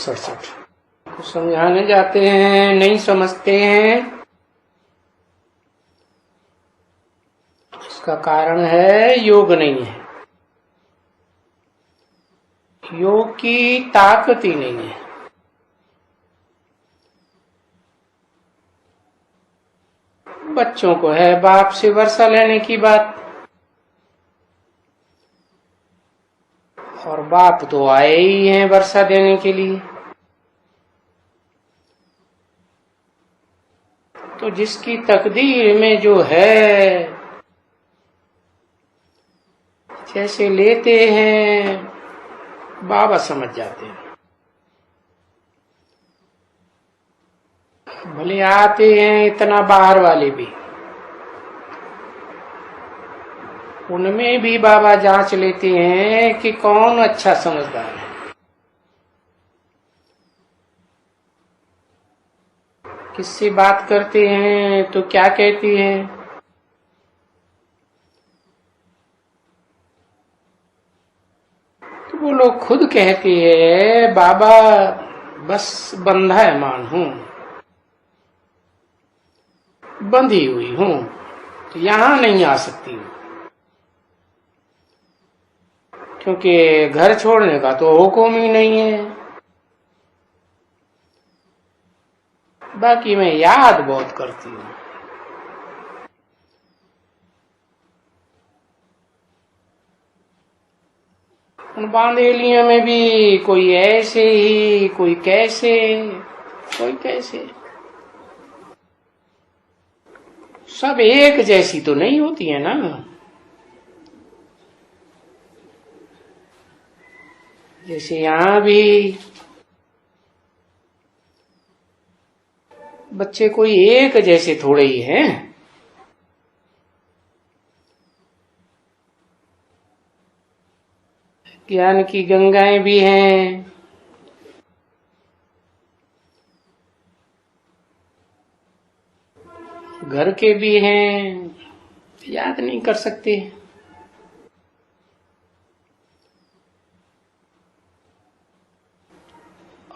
67 समझाने जाते हैं, नहीं समझते हैं। इसका कारण है योग नहीं है, योग की ताकत ही नहीं है। बच्चों को है बाप से वर्षा लेने की बात, और बाप तो आए ही हैं वर्षा देने के लिए। तो जिसकी तकदीर में जो है, जैसे लेते हैं बाबा समझ जाते हैं। भले आते हैं इतना बाहर वाले भी, उनमें भी बाबा जांच लेते हैं कि कौन अच्छा समझदार है। किससे बात करते हैं तो क्या कहती है, तो वो लोग खुद कहते हैं बाबा बस बंधायमान हूं, बंधी हुई हूं, तो यहां नहीं आ सकती हूं, क्योंकि घर छोड़ने का तो हुक्म ही नहीं है। बाकी मैं याद बहुत करती हूँ। उन बांधेलियों में भी कोई ऐसे ही, कोई कैसे, कोई कैसे, सब एक जैसी तो नहीं होती है ना। जैसे यहाँ भी बच्चे कोई एक जैसे थोड़े ही हैं। ज्ञान की गंगाएं भी हैं, घर के भी हैं, याद नहीं कर सकते।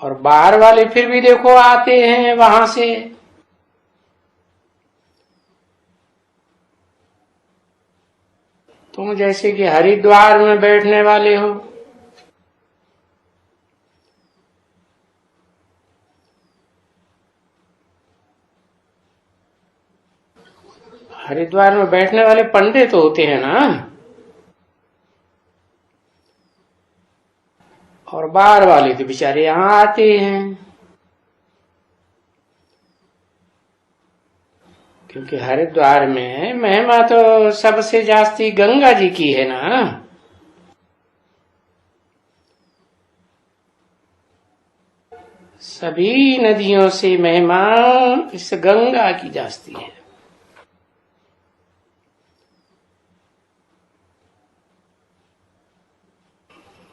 और बाहर वाले फिर भी देखो आते हैं वहां से। तुम जैसे कि हरिद्वार में बैठने वाले हो, हरिद्वार में बैठने वाले पंडित तो होते हैं ना, और बाहर वाले तो बेचारे यहाँ आते हैं, क्योंकि हरिद्वार में महिमा तो सबसे जास्ती गंगा जी की है ना। सभी नदियों से महिमा इस गंगा की जास्ती है।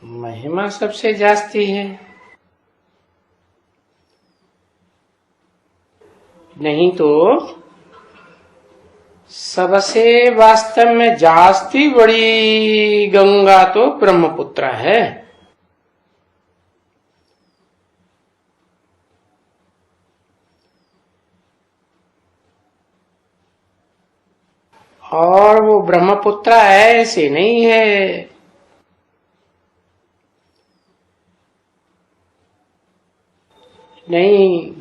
महिमा सबसे जास्ती है, नहीं तो सबसे वास्तव में जास्ती बड़ी गंगा तो ब्रह्मपुत्र है। और वो ब्रह्मपुत्र ऐसे नहीं है, नहीं,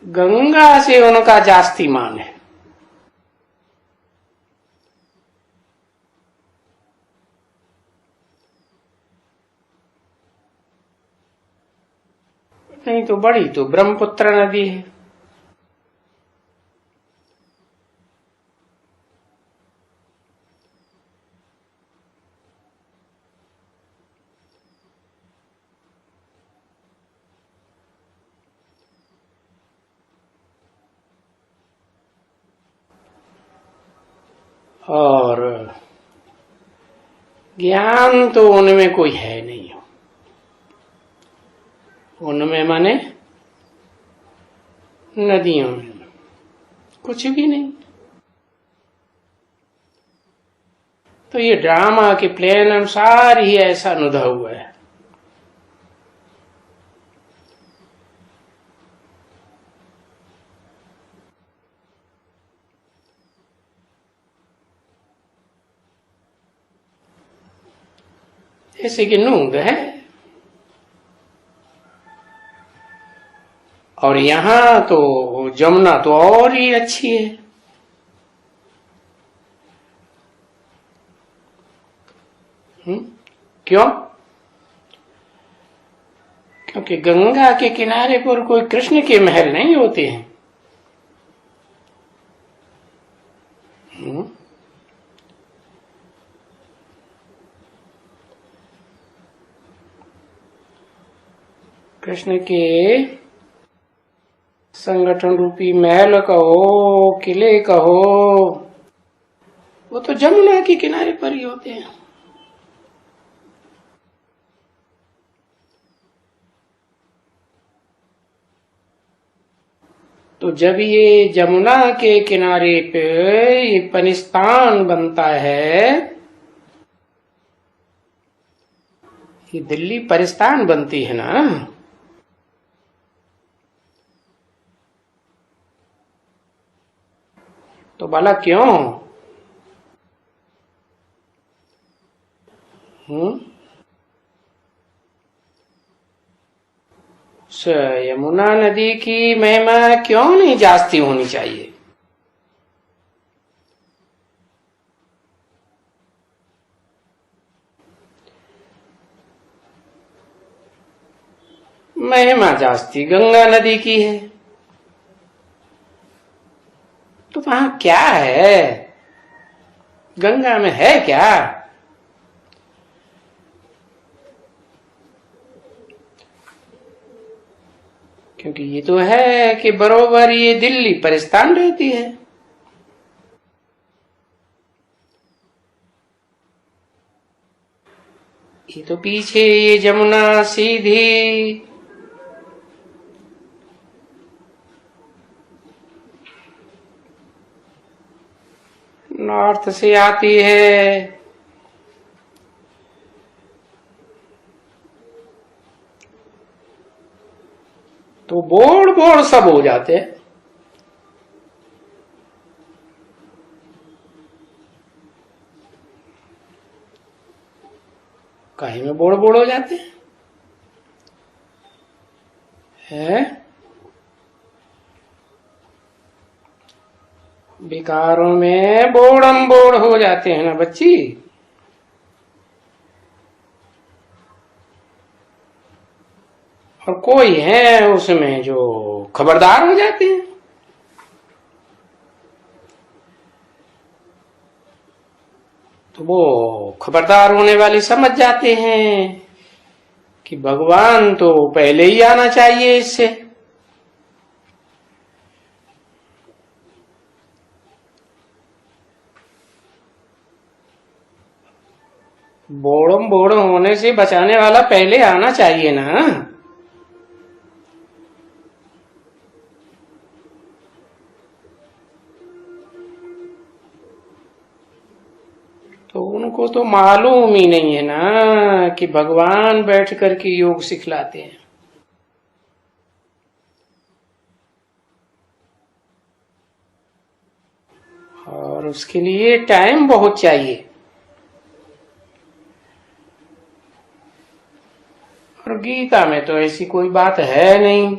गंगा से उनका जास्ती मान है। नहीं तो बड़ी तो ब्रह्मपुत्र नदी है। और ज्ञान तो उनमें कोई है नहीं, उनमें माने नदियों में कुछ भी नहीं। तो ये ड्रामा के प्लेन अनुसार ही ऐसा अनुभव हुआ है। जैसे कि नूंद है और यहां तो जमुना तो और ही अच्छी है। क्यों? क्योंकि गंगा के किनारे पर कोई कृष्ण के महल नहीं होते हैं। कृष्ण के संगठन रूपी महल कहो, किले कहो, वो तो जमुना के किनारे पर ही होते हैं। तो जब ये जमुना के किनारे पे ये पनिस्तान बनता है, ये दिल्ली परिस्तान बनती है ना, तो भला क्यों? यमुना नदी की महिमा क्यों नहीं जास्ती होनी चाहिए? महिमा जास्ती गंगा नदी की है। तो वहां क्या है? गंगा में है क्या? क्योंकि ये तो है कि बरोबर ये दिल्ली परिस्तान रहती है। ये तो पीछे ये जमुना सीधी नॉर्थ से आती है, तो बोड़ बोड़ सब हो जाते हैं। कहीं में बोड़ बोड़ हो जाते हैं। विकारों में बोड़म बोड़ हो जाते हैं ना बच्ची। और कोई है उसमें जो खबरदार हो जाते हैं। तो वो खबरदार होने वाले समझ जाते हैं कि भगवान तो पहले ही आना चाहिए इससे। बोड़म बोड़ होने से बचाने वाला पहले आना चाहिए ना। तो उनको तो मालूम ही नहीं है ना कि भगवान बैठ करके योग सिखलाते हैं। और उसके लिए टाइम बहुत चाहिए। और गीता में तो ऐसी कोई बात है नहीं।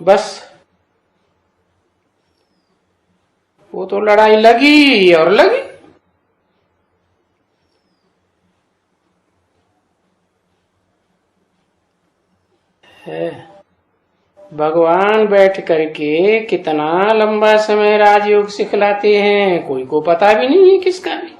बस वो तो लड़ाई लगी और लगी। है भगवान बैठ करके कितना लंबा समय राजयोग सिखलाते हैं, कोई को पता भी नहीं है किसका भी।